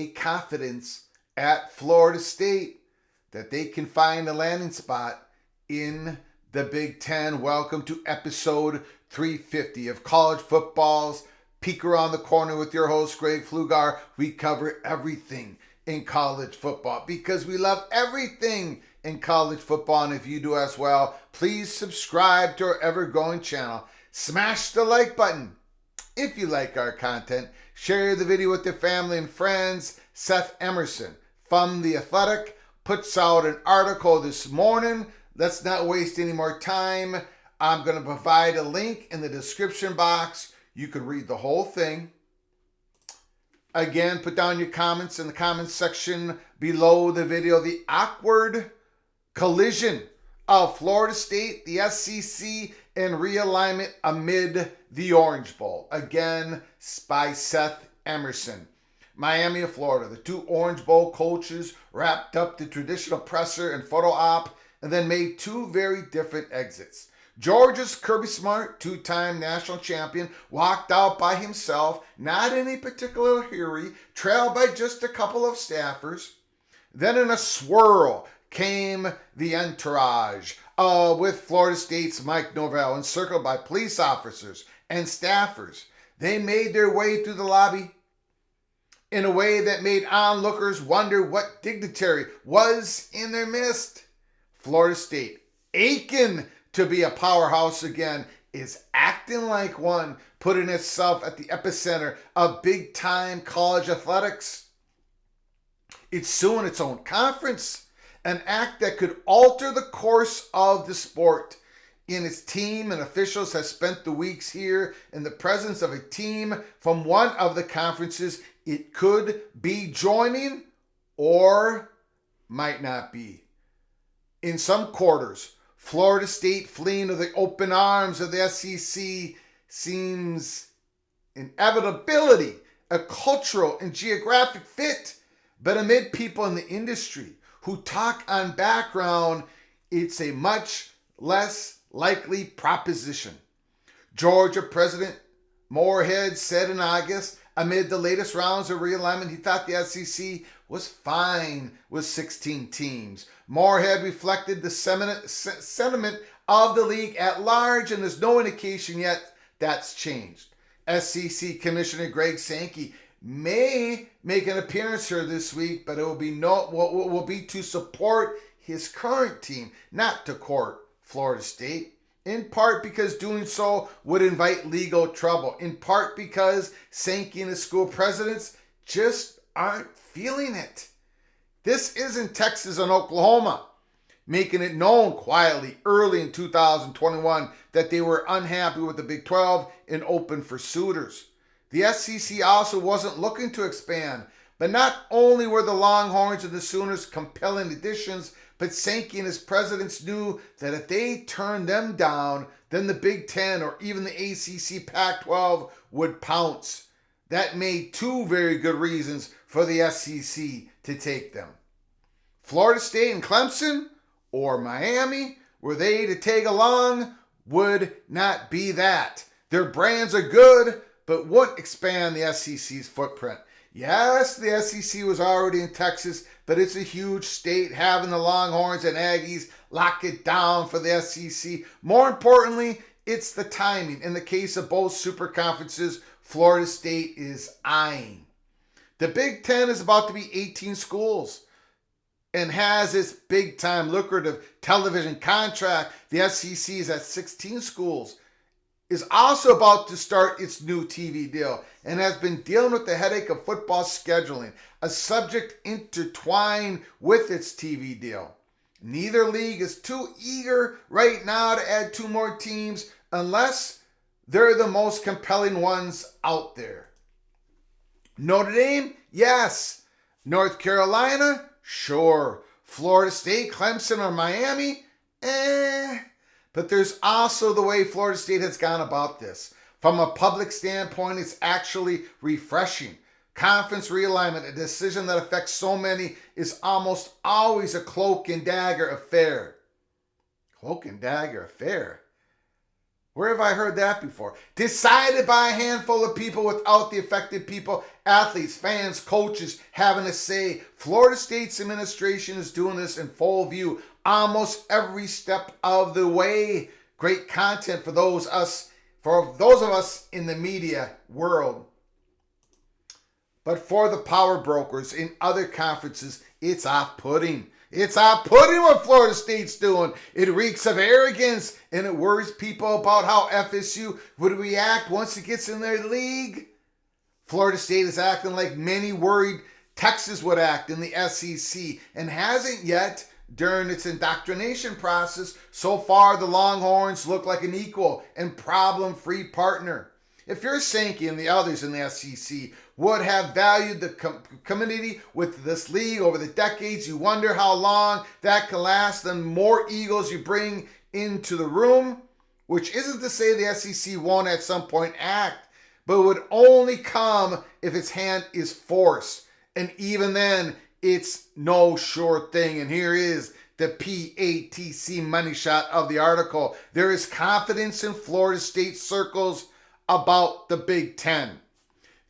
a confidence at Florida State that they can find a landing spot in the Big Ten. Welcome to episode 350 of College Football's Peek Around the Corner with your host, Greg Pflugar. We cover everything in college football because we love everything in college football. And if you do as well, please subscribe to our ever-growing channel. Smash the like button if you like our content. Share the video with your family and friends. Seth Emerson from The Athletic puts out an article this morning. Let's not waste any more time. I'm going to provide a link in the description box. You can read the whole thing. Again, put down your comments in the comments section below the video. The awkward collision of Florida State, the SEC, and realignment amid the Orange Bowl. Again, by Seth Emerson. Miami of Florida. The two Orange Bowl coaches wrapped up the traditional presser and photo op and then made two very different exits. Georgia's Kirby Smart, two-time national champion, walked out by himself, not in a particular hurry, trailed by just a couple of staffers. Then in a swirl came the entourage with Florida State's Mike Norvell, encircled by police officers and staffers. They made their way through the lobby in a way that made onlookers wonder what dignitary was in their midst. Florida State, aching to be a powerhouse again, is acting like one, putting itself at the epicenter of big-time college athletics. It's suing its own conference, an act that could alter the course of the sport. And its team and officials have spent the weeks here in the presence of a team from one of the conferences it could be joining or might not be. In some quarters, Florida State fleeing to the open arms of the SEC seems inevitability, a cultural and geographic fit. But amid people in the industry who talk on background, it's a much less likely proposition. Georgia President Moorhead said in August, amid the latest rounds of realignment, he thought the SEC was fine with 16 teams. Moorhead reflected the sentiment of the league at large, and there's no indication yet that's changed. SEC Commissioner Greg Sankey may make an appearance here this week, but it will be to support his current team, not to court Florida State. In part because doing so would invite legal trouble. In part because Sankey and his school presidents just aren't feeling it. This isn't Texas and Oklahoma making it known quietly early in 2021 that they were unhappy with the Big 12 and open for suitors. The SEC also wasn't looking to expand, but not only were the Longhorns and the Sooners compelling additions, but Sankey and his presidents knew that if they turned them down, then the Big Ten or even the ACC Pac-12 would pounce. That made two very good reasons for the SEC to take them. Florida State and Clemson, or Miami, were they to tag along, would not be that. Their brands are good, but wouldn't expand the SEC's footprint. Yes, the SEC was already in Texas, but it's a huge state, having the Longhorns and Aggies lock it down for the SEC. More importantly, it's the timing. In the case of both super conferences, Florida State is eyeing. The Big Ten is about to be 18 schools and has its big-time lucrative television contract. The SEC is at 16 schools, is also about to start its new TV deal, and has been dealing with the headache of football scheduling, a subject intertwined with its TV deal. Neither league is too eager right now to add two more teams unless they're the most compelling ones out there. Notre Dame? Yes. North Carolina? Sure. Florida State, Clemson, or Miami? But there's also the way Florida State has gone about this. From a public standpoint, it's actually refreshing. Conference realignment, a decision that affects so many, is almost always a cloak and dagger affair. Cloak and dagger affair? Where have I heard that before? Decided by a handful of people without the affected people, athletes, fans, coaches having a say. Florida State's administration is doing this in full view almost every step of the way. Great content for those of us in the media world. But for the power brokers in other conferences, it's off-putting. It's off-putting what Florida State's doing. It reeks of arrogance, and it worries people about how FSU would react once it gets in their league. Florida State is acting like many worried Texas would act in the SEC, and hasn't yet during its indoctrination process. So far, the Longhorns look like an equal and problem-free partner. If you're Sankey and the others in the SEC would have valued the community with this league over the decades, you wonder how long that can last. The more Eagles you bring into the room, which isn't to say the SEC won't at some point act, but would only come if its hand is forced. And even then, it's no sure thing. And here is the PATC money shot of the article. There is confidence in Florida State circles about the Big Ten.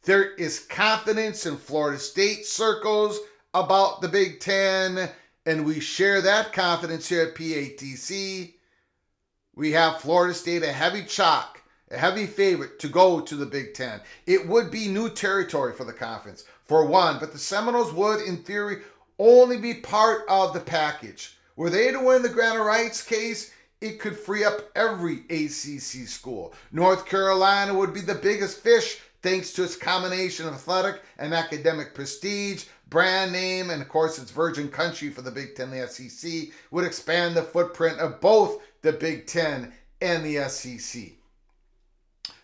There is confidence in Florida State circles about the Big Ten, and we share that confidence here at PATC. We have Florida State a heavy chalk, a heavy favorite to go to the Big Ten. It would be new territory for the conference, for one, but the Seminoles would, in theory, only be part of the package. Were they to win the grant of rights case, it could free up every ACC school. North Carolina would be the biggest fish thanks to its combination of athletic and academic prestige, brand name, and of course its virgin country for the Big Ten. The SEC would expand the footprint of both the Big Ten and the SEC.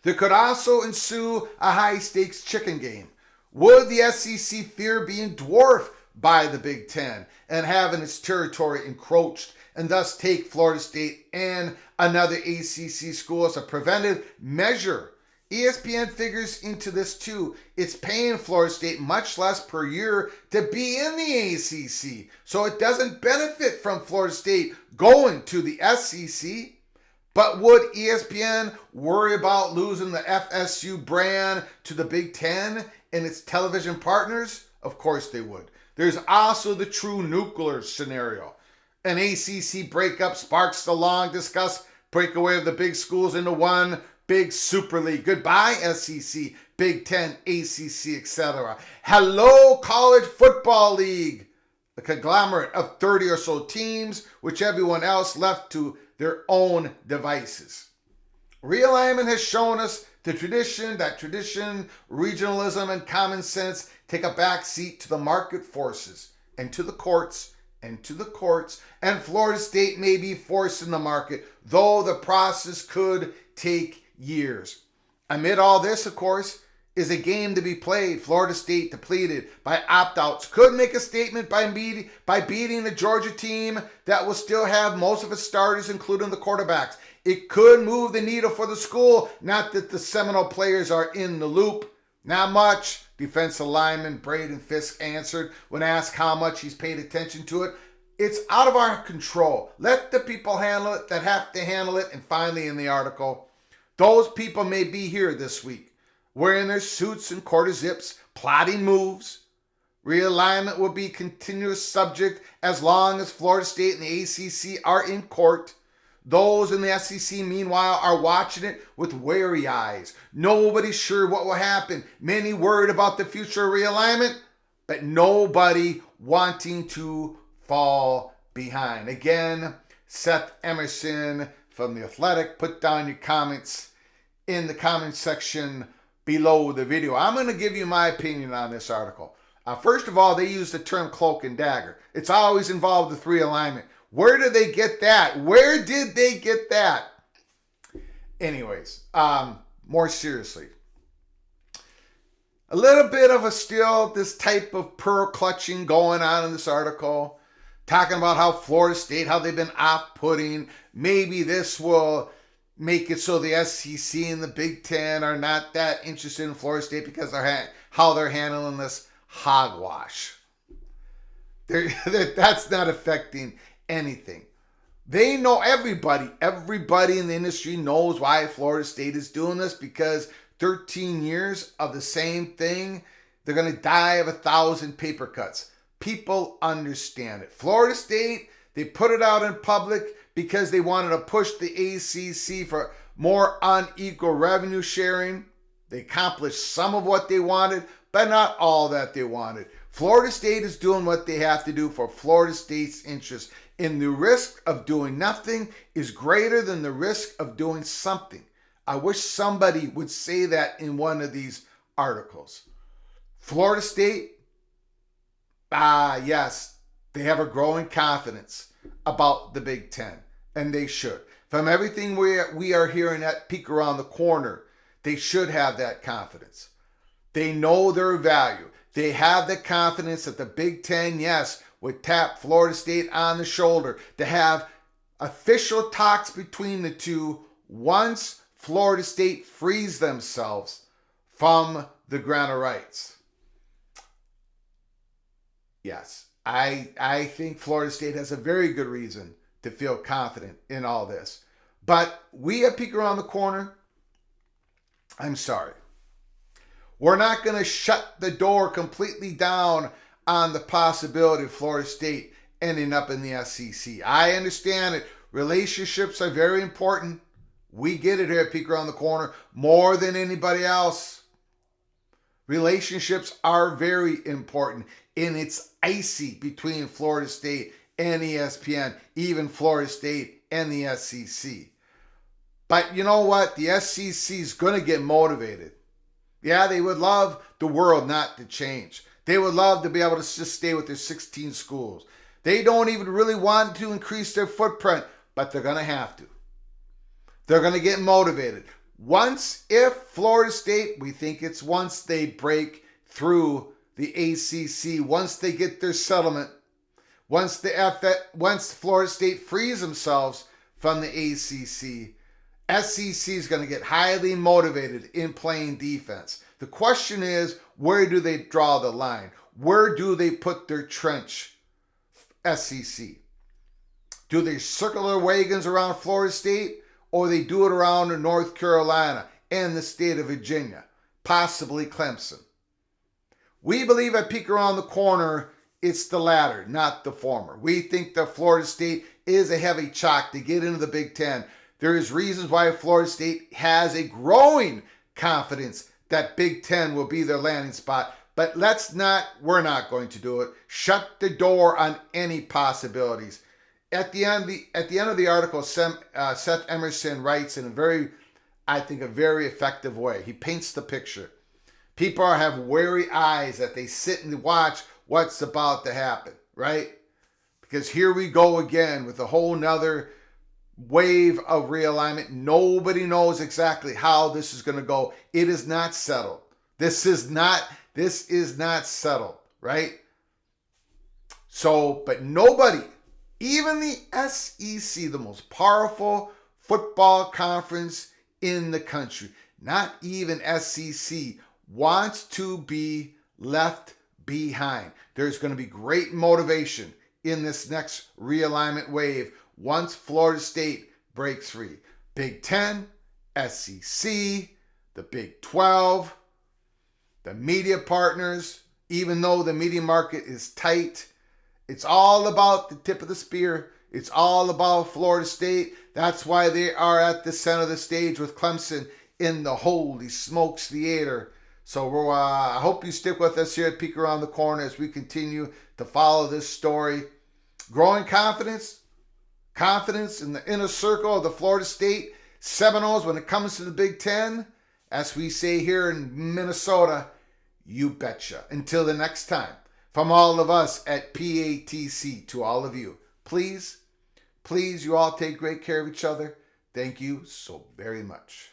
There could also ensue a high-stakes chicken game. Would the SEC fear being dwarfed by the Big Ten and having its territory encroached, and thus take Florida State and another ACC school as a preventive measure? ESPN figures into this too. It's paying Florida State much less per year to be in the ACC, so it doesn't benefit from Florida State going to the SEC. But would ESPN worry about losing the FSU brand to the Big Ten and its television partners? Of course they would. There's also the true nuclear scenario. An ACC breakup sparks the long discussed breakaway of the big schools into one big super league. Goodbye SEC, Big Ten, ACC, etc. Hello College Football League, a conglomerate of 30 or so teams, which everyone else left to their own devices. Realignment has shown us that tradition, regionalism, and common sense take a back seat to the market forces and to the courts, and Florida State may be forced in the market, though the process could take years. Amid all this, of course, is a game to be played. Florida State, depleted by opt-outs, could make a statement by beating the Georgia team that will still have most of its starters, including the quarterbacks. It could move the needle for the school, not that the Seminole players are in the loop. Not much, defensive lineman Braden Fisk answered when asked how much he's paid attention to it. It's out of our control. Let the people handle it that have to handle it. And finally in the article, those people may be here this week, wearing their suits and quarter zips, plotting moves. Realignment will be a continuous subject as long as Florida State and the ACC are in court. Those in the SEC, meanwhile, are watching it with wary eyes. Nobody's sure what will happen. Many worried about the future of realignment, but nobody wanting to fall behind. Again, Seth Emerson from The Athletic. Put down your comments in the comment section below the video. I'm going to give you my opinion on this article. First of all, they use the term cloak and dagger. It's always involved with realignment. Where did they get that? Where did they get that? Anyways, more seriously. A little bit of this type of pearl clutching going on in this article. Talking about how Florida State, how they've been off-putting. Maybe this will make it so the SEC and the Big Ten are not that interested in Florida State because how they're handling this hogwash. That's not affecting anything. They know everybody in the industry knows why Florida State is doing this, because 13 years of the same thing, they're going to die of 1,000 paper cuts. People understand it. Florida State, they put it out in public because they wanted to push the ACC for more unequal revenue sharing. They accomplished some of what they wanted, but not all that they wanted. Florida State is doing what they have to do for Florida State's interest. And the risk of doing nothing is greater than the risk of doing something. I wish somebody would say that in one of these articles. Florida State, yes, they have a growing confidence about the Big Ten, and they should. From everything we are hearing at Peek Around the Corner, they should have that confidence. They know their value. They have the confidence that the Big Ten, yes, would tap Florida State on the shoulder to have official talks between the two once Florida State frees themselves from the grant of rights. Yes, I think Florida State has a very good reason to feel confident in all this. But we at Peek Around the Corner, I'm sorry. We're not going to shut the door completely down on the possibility of Florida State ending up in the SEC. I understand it. Relationships are very important. We get it here at Peek Around the Corner more than anybody else. Relationships are very important, and it's icy between Florida State and ESPN, even Florida State and the SEC. But you know what? The SEC is going to get motivated. Yeah, they would love the world not to change. They would love to be able to just stay with their 16 schools. They don't even really want to increase their footprint, but they're going to have to. They're going to get motivated. If Florida State, we think it's once they break through the ACC, once they get their settlement, once Florida State frees themselves from the ACC, SEC is going to get highly motivated in playing defense. The question is, where do they draw the line? Where do they put their trench, SEC? Do they circle their wagons around Florida State, or they do it around North Carolina and the state of Virginia, possibly Clemson? We believe at Peek Around the Corner, it's the latter, not the former. We think that Florida State is a heavy chalk to get into the Big Ten. There is reasons why Florida State has a growing confidence that Big Ten will be their landing spot. But we're not going to do it. Shut the door on any possibilities. At the end of the article, Seth Emerson writes in a very effective way. He paints the picture. People have wary eyes that they sit and watch what's about to happen, right? Because here we go again with a whole nother wave of realignment. Nobody knows exactly how this is going to go. It is not settled. This is not settled, right? So, but nobody, even the SEC, the most powerful football conference in the country, not even SEC, wants to be left behind. There's going to be great motivation in this next realignment wave once Florida State breaks free. Big Ten, SEC, the Big 12, the media partners, even though the media market is tight, it's all about the tip of the spear. It's all about Florida State. That's why they are at the center of the stage with Clemson in the Holy Smokes Theater. So I hope you stick with us here at Peek Around the Corner as we continue to follow this story. Growing confidence in the inner circle of the Florida State Seminoles when it comes to the Big Ten. As we say here in Minnesota, you betcha. Until the next time, from all of us at PATC to all of you, please, you all take great care of each other. Thank you so very much.